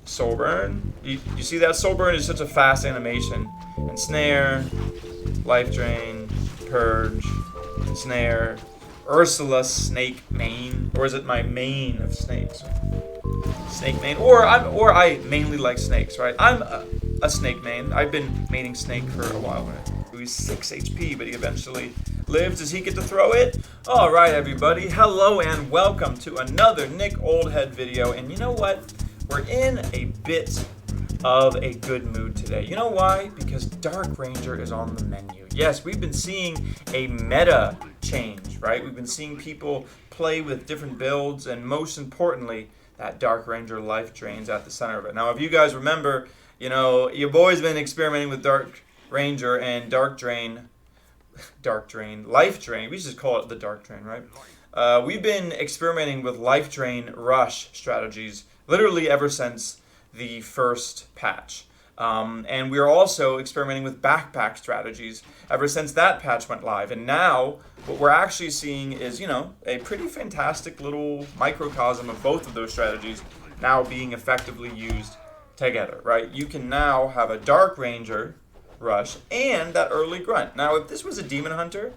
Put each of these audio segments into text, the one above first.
Soul Burn. You see that? Soul Burn is such a fast animation. Ensnare, Life Drain, Purge, Ensnare, Ursula Snake Mane, or is it my mane of snakes? Snake Mane, or I mainly like snakes, right? I'm a snake main. I've been maining snake for a while. He's 6 HP, but he eventually lives. Does he get to throw it? All right, everybody. Hello and welcome to another Nick Oldhead video. And you know what? We're in a bit of a good mood today. You know why? Because Dark Ranger is on the menu. Yes, we've been seeing a meta change, right? We've been seeing people play with different builds, and most importantly, that Dark Ranger life drain's at the center of it. Now, if you guys remember, you know, your boy's been experimenting with Dark Ranger and Life Drain. We should just call it the Dark Drain, right? We've been experimenting with Life Drain rush strategies literally ever since the first patch. And we're also experimenting with backpack strategies ever since that patch went live. And now what we're actually seeing is, you know, a pretty fantastic little microcosm of both of those strategies now being effectively used together, right? You can now have a Dark Ranger rush and that early grunt. Now, if this was a Demon Hunter,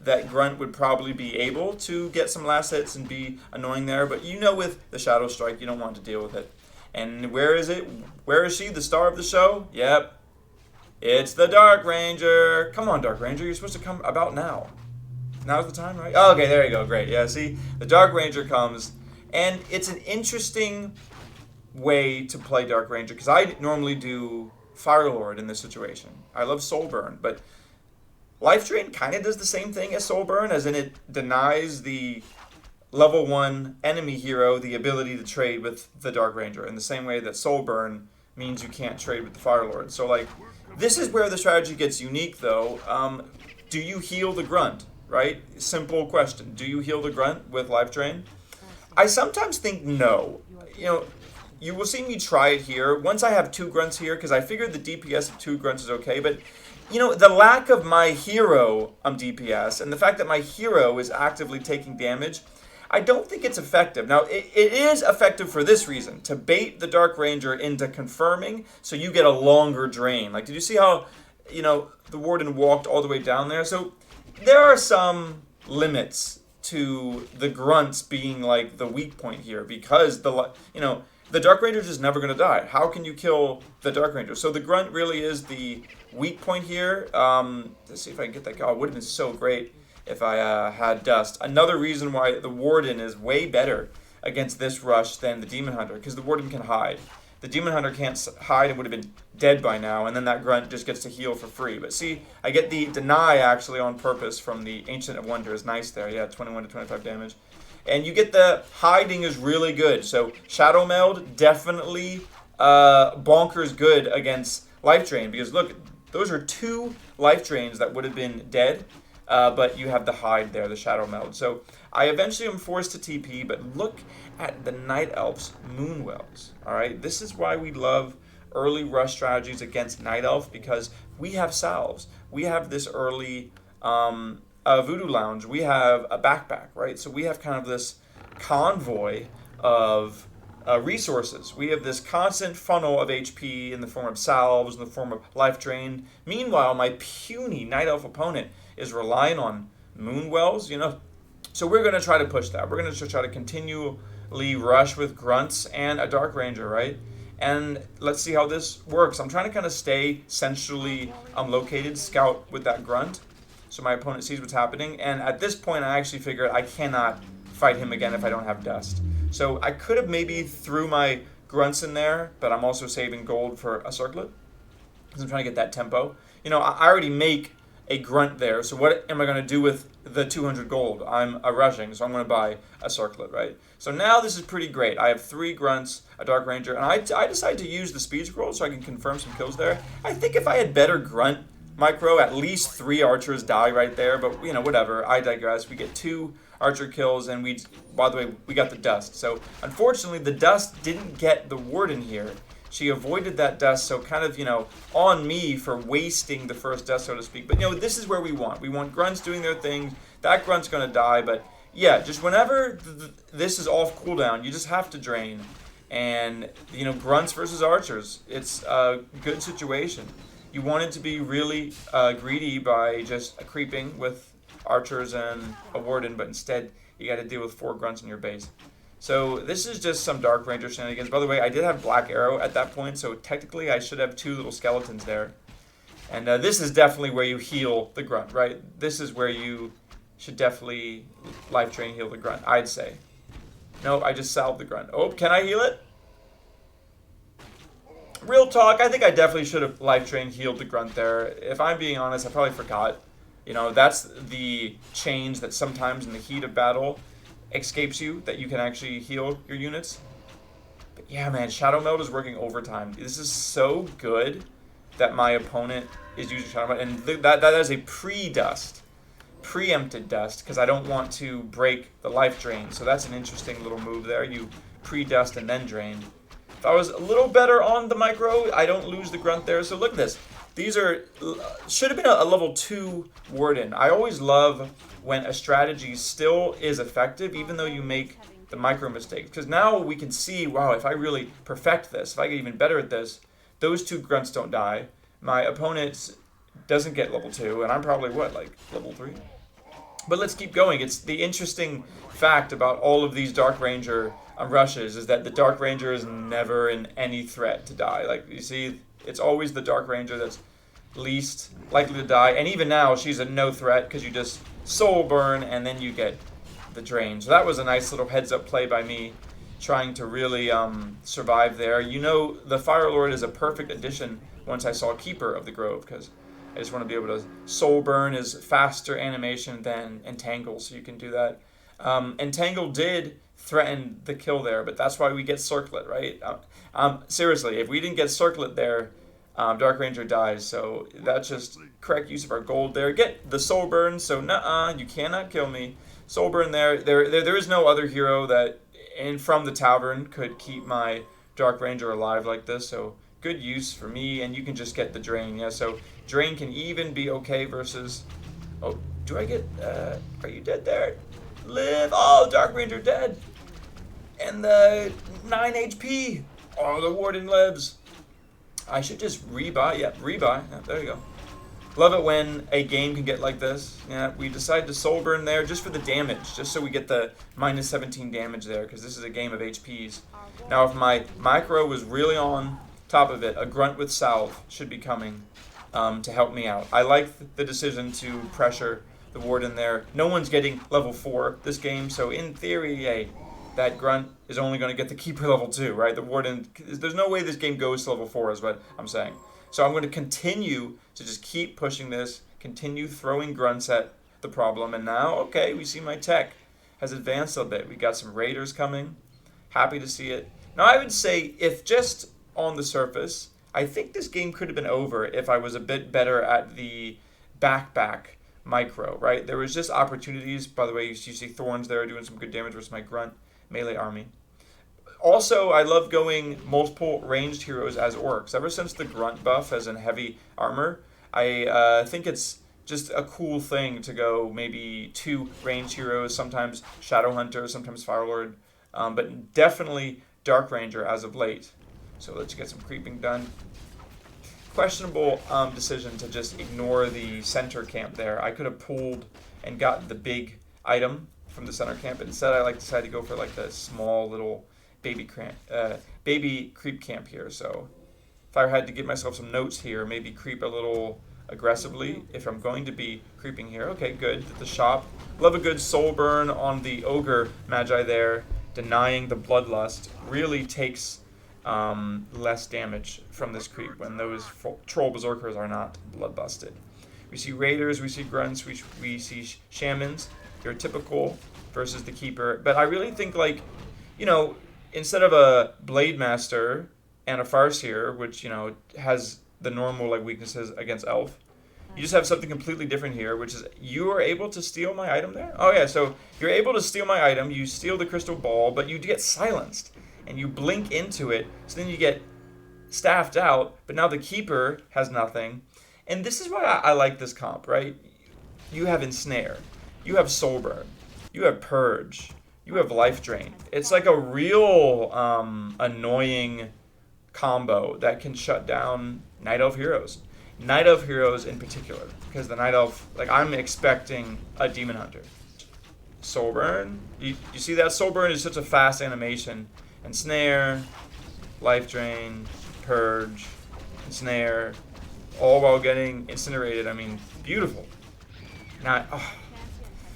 that grunt would probably be able to get some last hits and be annoying there. But you know, with the Shadow Strike, you don't want to deal with it. And where is it? Where is she? The star of the show? Yep. It's the Dark Ranger. Come on, Dark Ranger. You're supposed to come about now. Now's the time, right? Oh, okay, there you go. Great. Yeah, see? The Dark Ranger comes. And it's an interesting way to play Dark Ranger, because I normally do Fire Lord in this situation. I love Soul Burn, but Life Drain kind of does the same thing as Soul Burn, as in it denies the level 1 enemy hero the ability to trade with the Dark Ranger, in the same way that Soul Burn means you can't trade with the Fire Lord. So, like, this is where the strategy gets unique, though. Do you heal the grunt, right? Simple question. Do you heal the grunt with Life Drain? I sometimes think no. You know, you will see me try it here. Once I have 2 grunts here, because I figured the DPS of 2 grunts is okay, but you know, the lack of my hero on DPS and the fact that my hero is actively taking damage, I don't think it's effective. Now, it is effective for this reason, to bait the Dark Ranger into confirming so you get a longer drain. Like, did you see how, you know, the Warden walked all the way down there? So there are some limits to the grunts being like the weak point here, because the Dark Ranger is just never going to die. How can you kill the Dark Ranger? So the grunt really is the weak point here. Let's see if I can get that guy. Oh, it would have been so great if I had Dust. Another reason why the Warden is way better against this rush than the Demon Hunter, because the Warden can hide. The Demon Hunter can't hide and would have been dead by now, and then that grunt just gets to heal for free. But see, I get the deny actually on purpose from the Ancient of Wonders. Nice there. Yeah, 21 to 25 damage. And you get the hiding is really good. So Shadow Meld, definitely bonkers good against Life Drain. Because look, those are 2 Life Drains that would have been dead. But you have the hide there, the Shadow Meld. So I eventually am forced to TP, but look at the Night Elf's Moonwells. Alright, this is why we love early rush strategies against Night Elf, because we have salves. We have this early Voodoo Lounge, we have a backpack, right? So we have kind of this convoy of resources. We have this constant funnel of HP in the form of salves, in the form of Life Drain. Meanwhile, my puny Night Elf opponent is relying on Moonwells, you know. So we're going to try to push that. We're going to try to continually rush with grunts and a Dark Ranger, right? And let's see how this works. I'm trying to kind of stay centrally located, scout with that grunt, so my opponent sees what's happening. And at this point, I actually figured I cannot fight him again if I don't have Dust. So I could have maybe threw my grunts in there, but I'm also saving gold for a circlet, because I'm trying to get that tempo. You know, I already make a grunt there, so what am I going to do with the 200 gold? I'm a rushing, so I'm going to buy a circlet, right? So now this is pretty great. I have 3 grunts, a Dark Ranger, and I decided to use the speed scroll so I can confirm some kills there. I think if I had better grunt micro, at least 3 archers die right there, but you know, whatever, I digress. We get 2 archer kills, and by the way, we got the Dust. So unfortunately, the Dust didn't get the Warden here. She avoided that Dust, so kind of, you know, on me for wasting the first Dust, so to speak. But, you know, this is where we want. We want grunts doing their thing. That grunt's going to die, but yeah, just whenever this is off cooldown, you just have to drain. And, grunts versus archers, it's a good situation. You want it to be really greedy by just creeping with archers and a warden, but instead you got to deal with 4 grunts in your base. So this is just some Dark Ranger shenanigans. By the way, I did have Black Arrow at that point, so technically I should have 2 little skeletons there. And this is definitely where you heal the grunt, right? This is where you should definitely life drain heal the grunt, I'd say. No, I just salved the grunt. Oh, can I heal it? Real talk, I think I definitely should have life drain healed the grunt there. If I'm being honest, I probably forgot. That's the change that sometimes in the heat of battle escapes you, that you can actually heal your units. But yeah, man, Shadow Meld is working overtime. This is so good that my opponent is using Shadow Meld. And that is a pre-dust. Preempted dust, because I don't want to break the life drain. So that's an interesting little move there. You pre-dust and then drain. If I was a little better on the micro, I don't lose the grunt there. So look at this. These should have been a level 2 warden. I always love when a strategy still is effective, even though you make the micro mistakes. Because now we can see, wow, if I really perfect this, if I get even better at this, those 2 grunts don't die. My opponent doesn't get level 2, and I'm probably, level 3? But let's keep going. It's the interesting fact about all of these Dark Ranger rushes is that the Dark Ranger is never in any threat to die. Like, you see, it's always the Dark Ranger that's least likely to die. And even now, she's a no threat because you just soul burn and then you get the drain. So that was a nice little heads-up play by me, trying to really survive there. The Fire Lord is a perfect addition once I saw Keeper of the Grove, because I just want to be able to soul burn is faster animation than Entangle, so you can do that. Entangle did threaten the kill there, but that's why we get Circlet, right? Seriously, if we didn't get Circlet there, Dark Ranger dies, so that's just correct use of our gold there. Get the soul burn, so you cannot kill me. Soul burn there. There is no other hero that from the tavern could keep my Dark Ranger alive like this, so good use for me, and you can just get the drain. Yeah, so drain can even be okay versus... Oh, do I get... are you dead there? Live! Oh, Dark Ranger dead! And the 9 HP! Oh, the Warden lives! I should just rebuy. Yeah, rebuy. Yeah, there you go. Love it when a game can get like this. Yeah, we decide to soul burn there just for the damage, just so we get the minus 17 damage there, because this is a game of HPs. Now, if my micro was really on top of it, a grunt with salve should be coming to help me out. I like the decision to pressure the warden there. No one's getting level 4 this game, so in theory, hey, that grunt is only going to get the keeper level 2, right? The warden, there's no way this game goes to level 4 is what I'm saying. So I'm going to continue to just keep pushing this, continue throwing grunts at the problem, and now, okay, we see my tech has advanced a bit. We got some raiders coming. Happy to see it. Now, I would say, if just on the surface, I think this game could have been over if I was a bit better at the back micro, right? There was just opportunities. By the way, you see Thorns there doing some good damage versus my grunt melee army. Also, I love going multiple ranged heroes as orcs. Ever since the grunt buff as in heavy armor, I think it's just a cool thing to go maybe 2 ranged heroes, sometimes Shadow Hunter, sometimes Firelord, but definitely Dark Ranger as of late. So let's get some creeping done. Questionable decision to just ignore the center camp there. I could have pulled and gotten the big item from the center camp, but instead I decided to go for the small little baby creep camp here. So if I had to give myself some notes here, maybe creep a little aggressively if I'm going to be creeping here. Okay, good. The shop. Love a good soul burn on the ogre magi there. Denying the bloodlust really takes less damage from this creep when those troll berserkers are not blood busted. We see raiders, we see grunts, we see shamans. They're typical versus the keeper. But I really think instead of a blade master and a farseer, which has the normal weaknesses against elf, you just have something completely different here, which is you are able to steal my item there. Oh yeah, so you're able to steal my item. You steal the crystal ball, but you get silenced, and you blink into it. So then you get staffed out. But now the keeper has nothing, and this is why I like this comp, right? You have ensnare, you have soul burn, you have purge, you have life drain. It's like a real annoying combo that can shut down Night Elf heroes. Night Elf heroes in particular, because the Night Elf, like I'm expecting a Demon Hunter. Soul Burn, you see that? Soul Burn is such a fast animation. Ensnare, life drain, purge, ensnare, all while getting incinerated. I mean, beautiful. Now,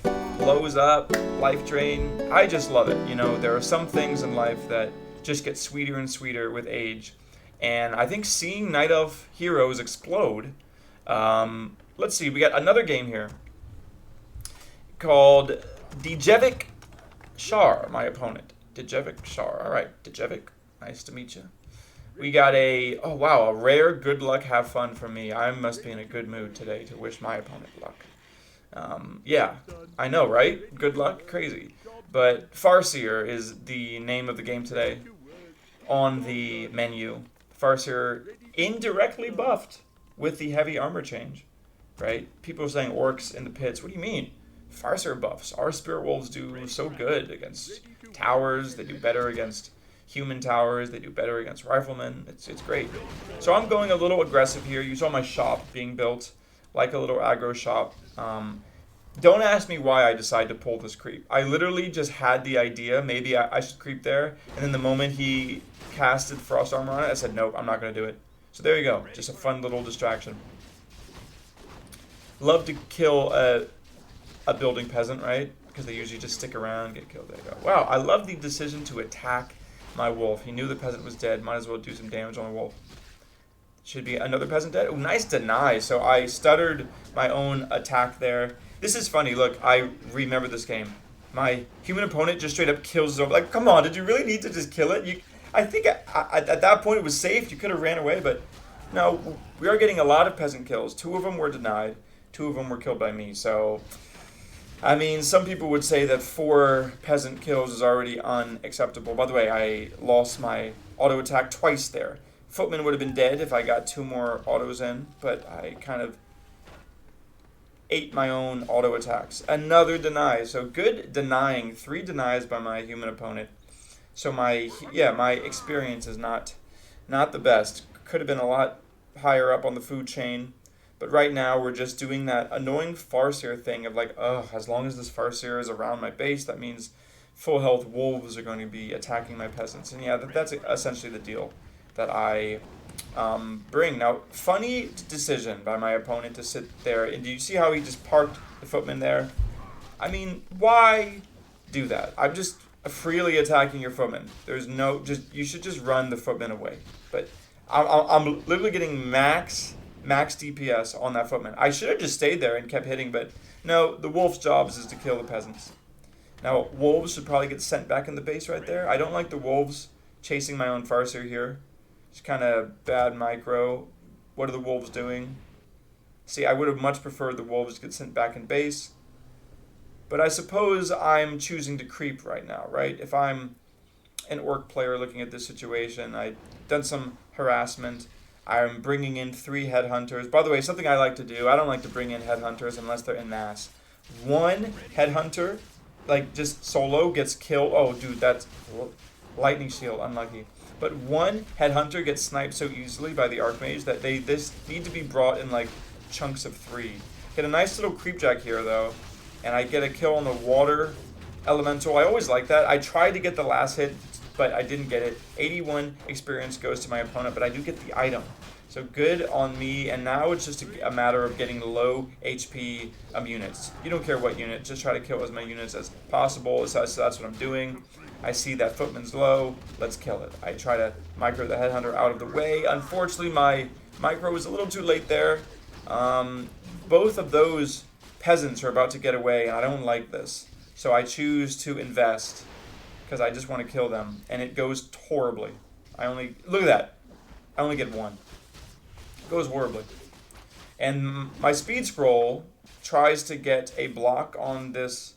blows up, life drain. I just love it. You know, there are some things in life that just get sweeter and sweeter with age. And I think seeing Night Elf heroes explode. Let's see, we got another game here called Djevic Shar, my opponent. Djevic Shar. All right, Djevic, nice to meet you. We got a rare good luck, have fun from me. I must be in a good mood today to wish my opponent luck. Yeah, I know, right? Good luck, crazy. But Farseer is the name of the game today on the menu. Farseer indirectly buffed with the heavy armor change, right? People are saying orcs in the pits. What do you mean? Farseer buffs. Our Spirit Wolves do so good against towers. They do better against human towers. They do better against riflemen. It's great. So I'm going a little aggressive here. You saw my shop being built like a little aggro shop. Don't ask me why I decided to pull this creep. I literally just had the idea, maybe I should creep there, and then the moment he casted Frost Armor on it, I said, nope, I'm not going to do it. So there you go, just a fun little distraction. Love to kill a building peasant, right? Because they usually just stick around, get killed. There you go. Wow, I love the decision to attack my wolf. He knew the peasant was dead, might as well do some damage on the wolf. Should be another peasant dead. Oh, nice deny. So I stuttered my own attack there. This is funny. Look, I remember this game. My human opponent just straight up kills it over. Like, come on, did you really need to just kill it? I think at that point it was safe. You could have ran away, but no, we are getting a lot of peasant kills. 2 of them were denied. 2 of them were killed by me. So, I mean, some people would say that 4 peasant kills is already unacceptable. By the way, I lost my auto attack twice there. Footman would have been dead if I got 2 more autos in, but I kind of ate my own auto attacks. Another deny. So good denying. 3 denies by my human opponent. So my experience is not the best. Could have been a lot higher up on the food chain. But right now we're just doing that annoying Farseer thing of like, as long as this Farseer is around my base, that means full health wolves are going to be attacking my peasants. And yeah, that's essentially the deal that I bring. Now, funny decision by my opponent to sit there. And do you see how he just parked the footman there? I mean, why do that? I'm just freely attacking your footman. There's no, you should just run the footman away. But I'm literally getting max DPS on that footman. I should have just stayed there and kept hitting, but no, the wolf's job is to kill the peasants. Now, wolves should probably get sent back in the base right there. I don't like the wolves chasing my own Farseer here. It's kind of bad micro. What are the wolves doing? See, I would have much preferred the wolves get sent back in base. But I suppose I'm choosing to creep right now, right? If I'm an orc player looking at this situation, I've done some harassment. I'm bringing in 3 headhunters. By the way, something I like to do, I don't like to bring in headhunters unless they're in mass. 1 headhunter, like just solo, gets killed. Oh, dude, that's lightning shield, unlucky. But 1 headhunter gets sniped so easily by the archmage that this need to be brought in like chunks of 3. Get a nice little creepjack here though, and I get a kill on the water elemental. I always like that. I tried to get the last hit, but I didn't get it. 81 experience goes to my opponent, but I do get the item. So good on me, and now it's just a matter of getting low HP units. You don't care what unit, just try to kill as many units as possible. So that's what I'm doing. I see that footman's low, let's kill it. I try to micro the headhunter out of the way. Unfortunately, my micro was a little too late there. Both of those peasants are about to get away, and I don't like this. So I choose to invest, because I just want to kill them, and it goes horribly. Look at that. I only get 1. It goes horribly. And my speed scroll tries to get a block on this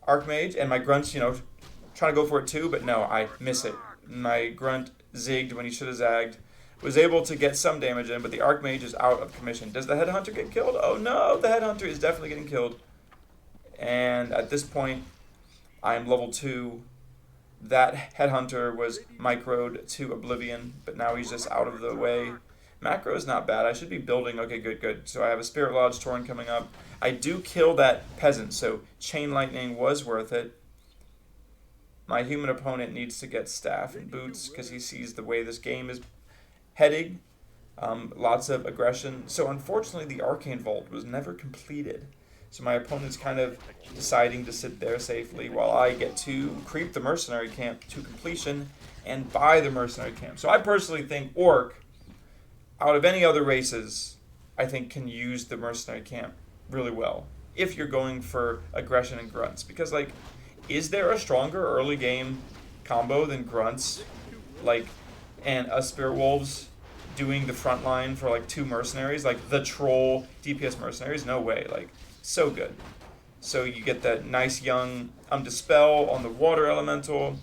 archmage, and my grunts, trying to go for it too, but no, I miss it. My grunt zigged when he should have zagged. Was able to get some damage in, but the archmage is out of commission. Does the headhunter get killed? Oh no, the headhunter is definitely getting killed. And at this point, I am level 2. That headhunter was microed to oblivion, but now he's just out of the way. Macro is not bad. I should be building. Okay, good, good. So I have a Spirit Lodge Torn coming up. I do kill that peasant, so Chain Lightning was worth it. My human opponent needs to get Staff and Boots because he sees the way this game is heading. Lots of aggression. So unfortunately, the Arcane Vault was never completed. So my opponent's kind of deciding to sit there safely while I get to creep the Mercenary Camp to completion and buy the Mercenary Camp. So I personally think Orc, out of any other races, I think can use the Mercenary Camp really well if you're going for aggression and grunts. Because, like, is there a stronger early game combo than grunts, like, and a Spirit Wolves doing the front line for, like, 2 mercenaries, like the troll DPS mercenaries? No way. Like, so good. So you get that nice young Dispel on the water elemental.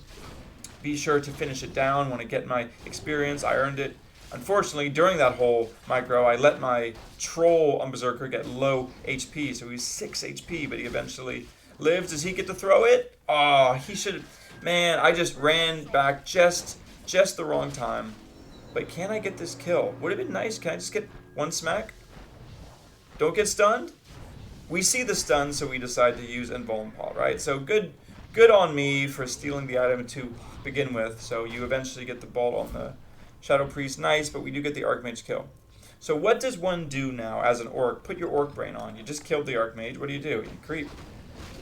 Be sure to finish it down. Want to get my experience. I earned it. Unfortunately, during that whole micro, I let my troll on Berserker get low HP, so he's 6 HP, but he eventually lives. Does he get to throw it? Oh, he should. Man, I just ran back just the wrong time. But can I get this kill? Would have been nice. Can I just get 1 smack? Don't get stunned? We see the stun, so we decide to use Invuln Paw, right? So good on me for stealing the item to begin with. So you eventually get the ball on the Shadow Priest. Nice, but we do get the Archmage kill. So what does one do now as an Orc? Put your Orc brain on. You just killed the Archmage. What do? You creep.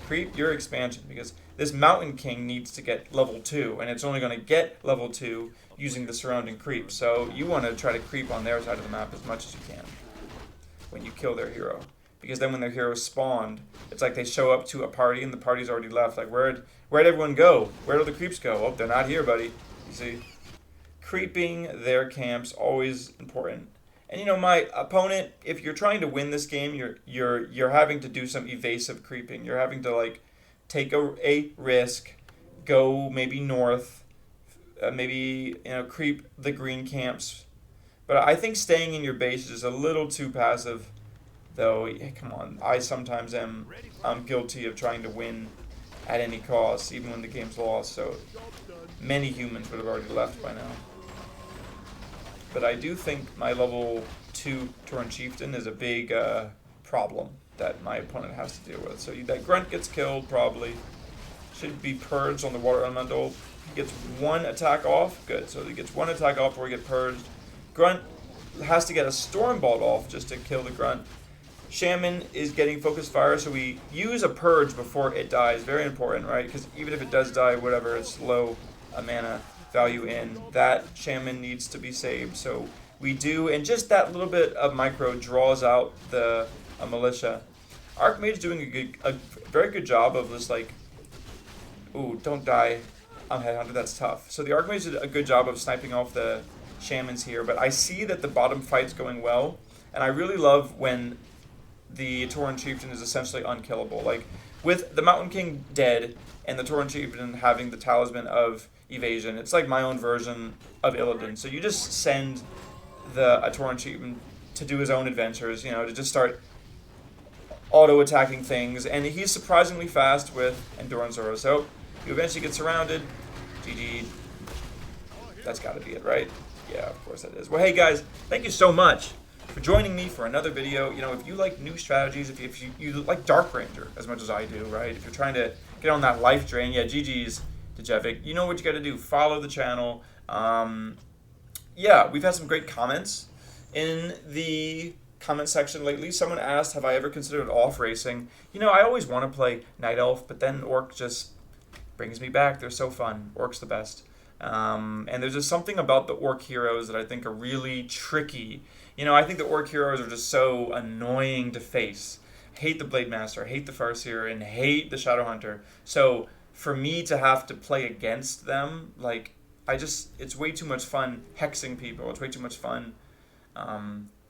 Creep your expansion, because this Mountain King needs to get level 2, and it's only going to get level 2 using the surrounding creep. So you want to try to creep on their side of the map as much as you can when you kill their hero. Because then when their heroes spawned, it's like they show up to a party and the party's already left. Like, where'd everyone go? Where do the creeps go? Oh, they're not here, buddy. You see? Creeping their camps, always important. And you know, my opponent, if you're trying to win this game, you're having to do some evasive creeping. You're having to, like, take a risk, go maybe north, maybe, you know, creep the green camps. But I think staying in your base is a little too passive. Though, come on, I sometimes I'm guilty of trying to win at any cost, even when the game's lost, so many humans would have already left by now. But I do think my level 2 Tauren Chieftain is a big problem that my opponent has to deal with. So that Grunt gets killed, probably. Should be purged on the Water Elemental. He gets 1 attack off. Good, so he gets 1 attack off before he gets purged. Grunt has to get a Stormbolt off just to kill the Grunt. Shaman is getting Focus Fire, so we use a Purge before it dies. Very important, right? Because even if it does die, whatever, it's low mana value in. That Shaman needs to be saved, so we do. And just that little bit of micro draws out the Militia. Archmage doing a very good job of just like, ooh, don't die on Headhunter, that's tough. So the Archmage did a good job of sniping off the Shamans here, but I see that the bottom fight's going well, and I really love when the Tauren Chieftain is essentially unkillable. Like, with the Mountain King dead and the Tauren Chieftain having the Talisman of Evasion, it's like my own version of Illidan. So you just send a Tauren Chieftain to do his own adventures, you know, to just start auto-attacking things, and he's surprisingly fast with Endurance Aura. So you eventually get surrounded. GG. That's got to be it, right? Yeah, of course that is. Well, hey guys, thank you so much for joining me for another video. You know, if you like new strategies, if you like Dark Ranger as much as I do, right? If you're trying to get on that life drain, yeah, GG's to Jevik. You know what you got to do. Follow the channel. Yeah, we've had some great comments in the comment section lately. Someone asked, have I ever considered off racing? You know, I always want to play Night Elf, but then Orc just brings me back. They're so fun. Orc's the best. And there's just something about the Orc heroes that I think are really tricky. You know, I think the Orc heroes are just so annoying to face. Hate the Blade Master, hate the Farseer, and hate the Shadowhunter. So for me to have to play against them, like, it's way too much fun hexing people. It's way too much fun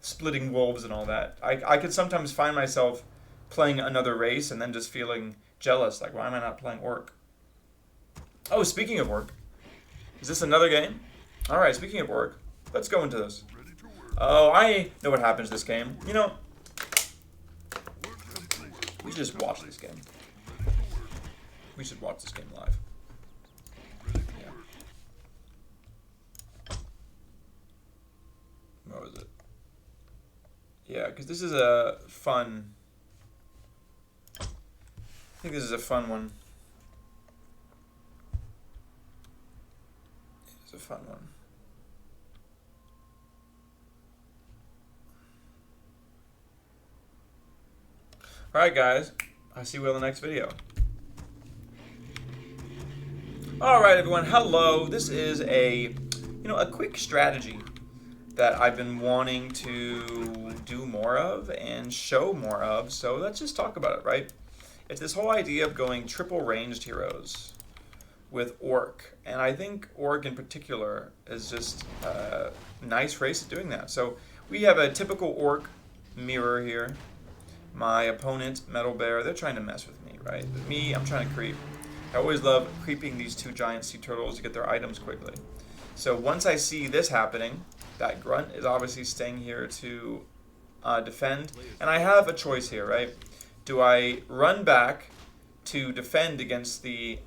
splitting wolves and all that. I could sometimes find myself playing another race and then just feeling jealous, like, why am I not playing Orc? Oh, speaking of Orc, is this another game? Alright, speaking of Orc, let's go into this. Oh, I know what happens this game. You know, we should just watch this game. We should watch this game live. Yeah. What was it? Yeah, because this is a fun... I think this is a fun one. It's a fun one. Alright guys, I'll see you in the next video. Alright everyone, hello. This is a quick strategy that I've been wanting to do more of and show more of, so let's just talk about it, right? It's this whole idea of going triple ranged heroes with Orc, and I think Orc in particular is just a nice race at doing that. So we have a typical Orc mirror here. My opponent, Metal Bear, they're trying to mess with me, right? With me, I'm trying to creep. I always love creeping these two giant sea turtles to get their items quickly. So once I see this happening, that grunt is obviously staying here to defend. And I have a choice here, right? Do I run back to defend against the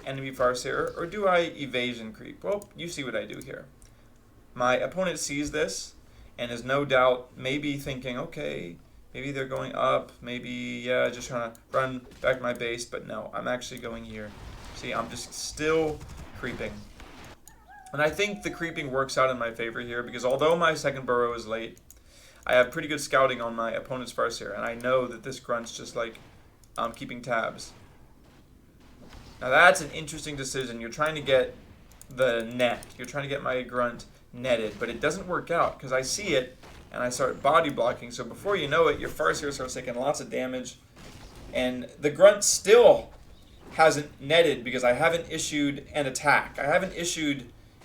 enemy Farseer, or do I evasion creep? Well, you see what I do here. My opponent sees this and is no doubt maybe thinking, okay, maybe they're going up, maybe, yeah, just trying to run back to my base, but no, I'm actually going here. See, I'm just still creeping. And I think the creeping works out in my favor here, because although my second burrow is late, I have pretty good scouting on my opponent's Farseer, and I know that this grunt's just like keeping tabs. Now that's an interesting decision. You're trying to get the net. You're trying to get my grunt netted, but it doesn't work out, because I see it, and I start body blocking, so before you know it, your Farseer starts taking lots of damage, and the grunt still hasn't netted because I haven't issued an attack. I haven't issued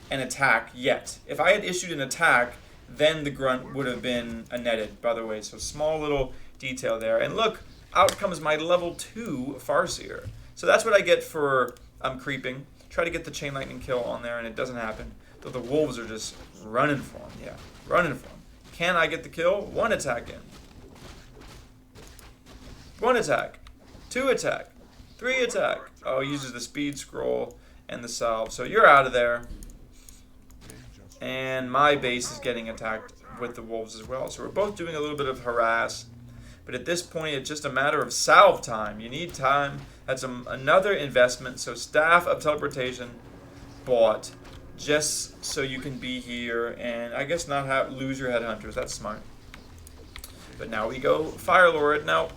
an attack yet. If I had issued an attack, then the grunt would have been a netted, by the way. So small little detail there. And look, out comes my level 2 Farseer. So that's what I get for creeping. Try to get the chain lightning kill on there, and it doesn't happen. Though the wolves are just running for him. Yeah, running for him. Can I get the kill? 1 attack in. 1 attack. 2 attack. 3 attack. Oh, he uses the speed scroll and the salve. So you're out of there. And my base is getting attacked with the wolves as well. So we're both doing a little bit of harass. But at this point, it's just a matter of salve time. You need time. That's another investment. So staff of teleportation bought just so you can be here and I guess not lose your headhunters. That's smart. But now we go Fire Lord. Now,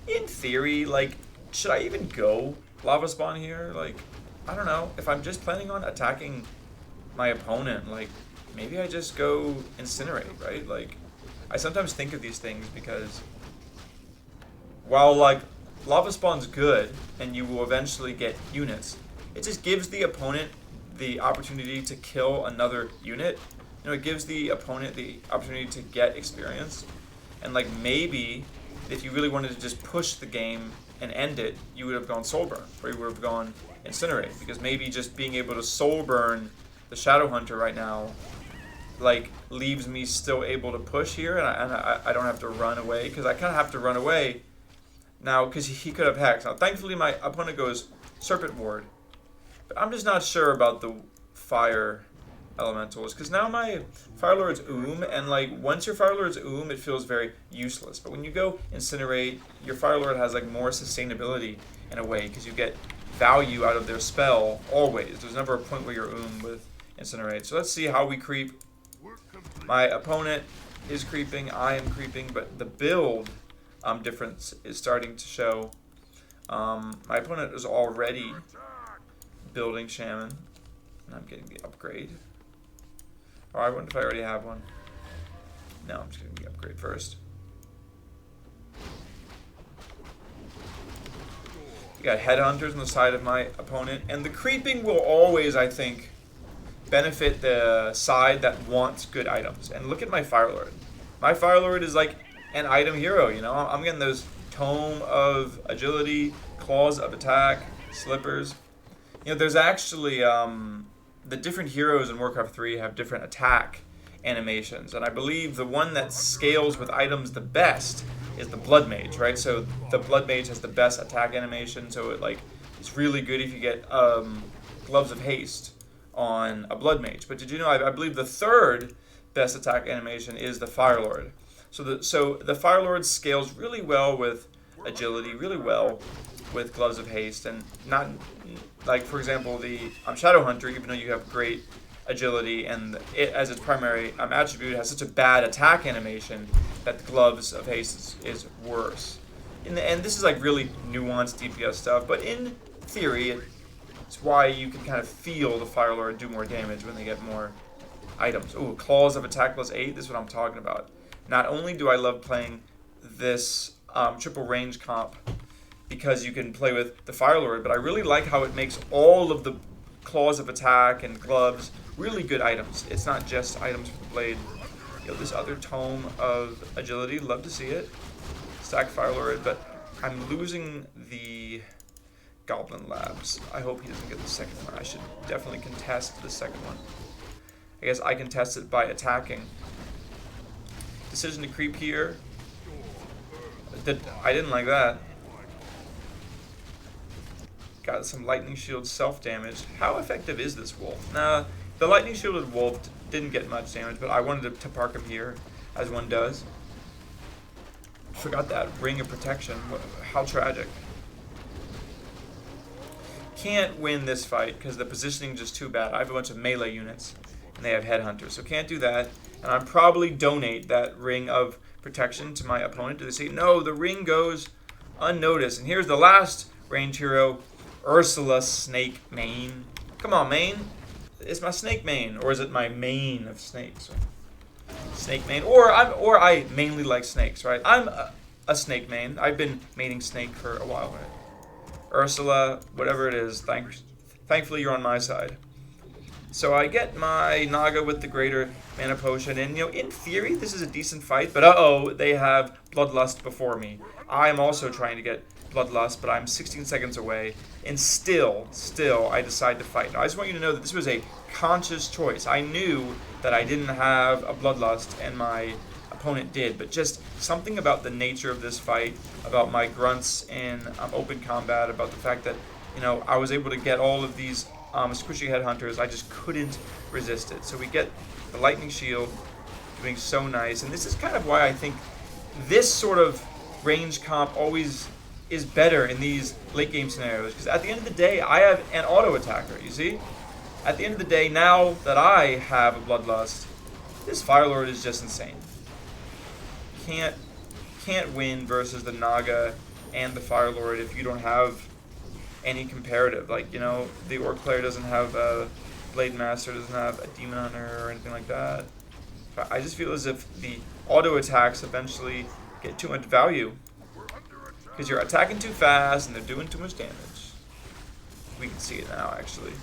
in theory, like, should I even go Lava Spawn here? Like, I don't know. If I'm just planning on attacking my opponent, like, maybe I just go Incinerate, right? Like, I sometimes think of these things because while, like, Lava Spawn's good and you will eventually get units, it just gives the opponent the opportunity to kill another unit. You know, it gives the opponent the opportunity to get experience. And, like, maybe if you really wanted to just push the game and end it, you would have gone Soul Burn, or you would have gone Incinerate, because maybe just being able to Soul Burn the Shadow Hunter right now, like, leaves me still able to push here, and I don't have to run away, because I kind of have to run away now, because he could have Hex. Now, thankfully, my opponent goes Serpent Ward, but I'm just not sure about the Fire Elementals, because now my Fire Lord's and, like, once your Fire Lord's it feels very useless. But when you go Incinerate, your Fire Lord has, like, more sustainability in a way, because you get value out of their spell always. There's never a point where you're with Incinerate. So let's see how we creep. My opponent is creeping, I am creeping, but the build difference is starting to show. My opponent is already building Shaman, and I'm getting the upgrade. Or I wonder if I already have one. No, I'm just getting the upgrade first. You got Headhunters on the side of my opponent, and the creeping will always, I think, benefit the side that wants good items. And look at my Fire Lord. My Fire Lord is like an item hero, you know? I'm getting those Tome of Agility, Claws of Attack, Slippers. You know, there's actually, the different heroes in Warcraft 3 have different attack animations. And I believe the one that scales with items the best is the Blood Mage, right? So the Blood Mage has the best attack animation, so it, like, It's really good if you get Gloves of Haste on a Blood Mage. But did you know, I believe the third best attack animation is the Fire Lord. So the Fire Lord scales really well with agility, really well with Gloves of Haste, and not like, for example, the Shadow Hunter, even though you have great agility and it as its primary attribute has such a bad attack animation that the Gloves of Haste is worse. And this is like really nuanced DPS stuff, but in theory, it's why you can kind of feel the Fire Lord do more damage when they get more items. Ooh, Claws of Attack +8, this is what I'm talking about. Not only do I love playing this triple range comp because you can play with the Fire Lord, but I really like how it makes all of the Claws of Attack and gloves really good items. It's not just items for the blade. You know, this other Tome of Agility, love to see it. Stack Fire Lord, but I'm losing the Goblin Labs. I hope he doesn't get the second one. I should definitely contest the second one. I guess I contest it by attacking. Decision to creep here. I didn't like that. Got some Lightning Shield self-damage. How effective is this wolf? Nah, the Lightning Shielded wolf didn't get much damage, but I wanted to park him here, as one does. Forgot that. Ring of Protection. How tragic. Can't win this fight because the positioning is just too bad. I have a bunch of melee units, and they have headhunters, so can't do that. And I'd probably donate that Ring of Protection to my opponent. Do they say, no, the ring goes unnoticed. And here's the last range hero, Ursula Snake Mane. Come on, Mane. It's my Snake Mane, or is it my mane of snakes? Snake Mane, or I mainly like snakes, right? I'm a Snake Mane. I've been mating snake for a while, right? Ursula, whatever it is, thankfully you're on my side. So I get my Naga with the greater mana potion, and you know, in theory, this is a decent fight, but uh-oh, they have Bloodlust before me. I am also trying to get Bloodlust, but I'm 16 seconds away, and still, I decide to fight. Now, I just want you to know that this was a conscious choice. I knew that I didn't have a Bloodlust, and my opponent did, but just something about the nature of this fight, about my grunts in open combat, about the fact that, you know, I was able to get all of these squishy headhunters, I just couldn't resist it. So we get the Lightning Shield doing so nice, and this is kind of why I think this sort of range comp always is better in these late game scenarios, because at the end of the day, I have an auto attacker, you see? At the end of the day, now that I have a Bloodlust, this Fire Lord is just insane. Can't win versus the Naga and the Fire Lord if you don't have any comparative. Like, you know, the Orc player doesn't have a Blade Master, doesn't have a Demon Hunter or anything like that. But I just feel as if the auto attacks eventually get too much value because you're attacking too fast and they're doing too much damage. We can see it now, actually.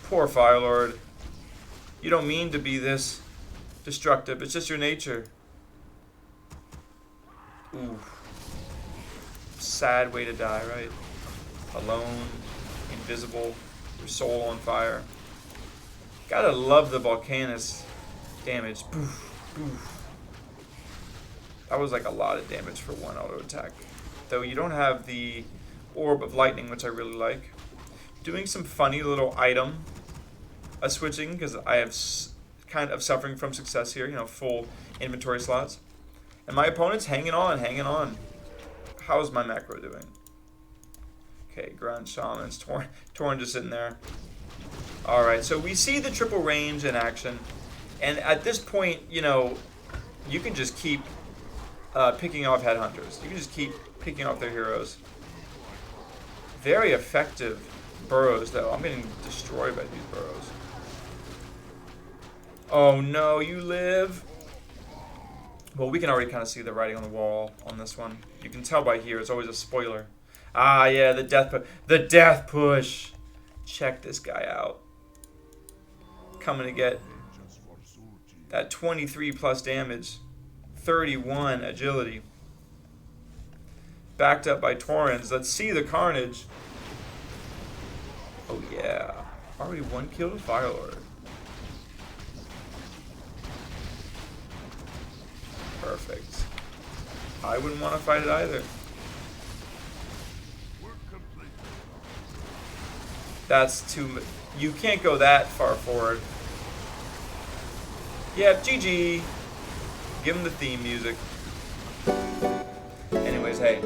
Poor Fire Lord. You don't mean to be this destructive. It's just your nature. Ooh. Sad way to die, right? Alone, invisible, your soul on fire. Gotta love the Volcanus damage. Boof, boof. That was like a lot of damage for one auto attack. Though you don't have the Orb of Lightning, which I really like. Doing some funny little item switching, because I have kind of suffering from success here, you know, full inventory slots. And my opponent's hanging on. How's my macro doing? Okay, Grunt, Shamans, Torn just sitting there. Alright, so we see the triple range in action. And at this point, you know, you can just keep picking off headhunters. You can just keep picking off their heroes. Very effective burrows, though. I'm getting destroyed by these burrows. Oh no, you live! Well, we can already kind of see the writing on the wall on this one. You can tell by here, it's always a spoiler. Ah, yeah, the death push. Check this guy out. Coming to get that 23 plus damage, 31 agility. Backed up by Torrens. Let's see the carnage. Oh yeah, already one kill to Firelord. Perfect. I wouldn't want to fight it either. That's too... You can't go that far forward. Yeah, GG. Give him the theme music. Anyways, hey.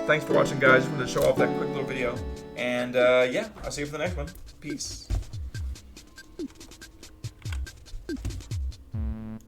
Thanks for watching, guys. Just wanted to show off that quick little video. And, yeah, I'll see you for the next one. Peace.